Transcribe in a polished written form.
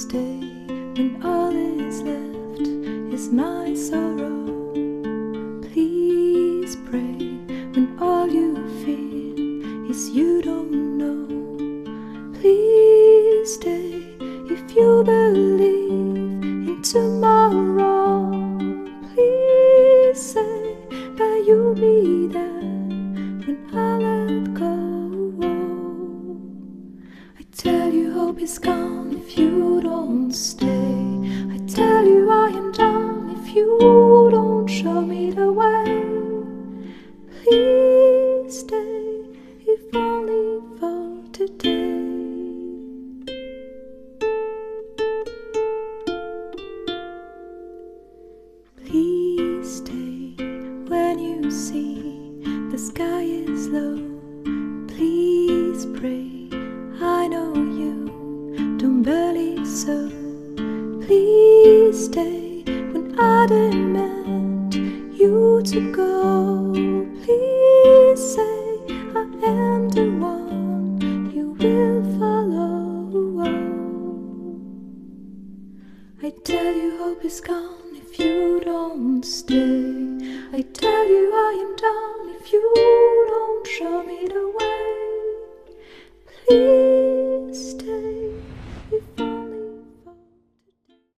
stay when all is left is my sorrow. Please pray when all you feel is you don't know. Please stay if you believe in tomorrow. Please say that you'll be there when I let go. I tell you hope is gone if you don't stay. I tell you I am done if you don't show me the way. Please stay if only for today. Please stay when you see the sky is low. Please pray, I know you don't believe so. Please stay when I demand you to go. Please say I am the one you will follow. I tell you hope is gone if you don't stay. I tell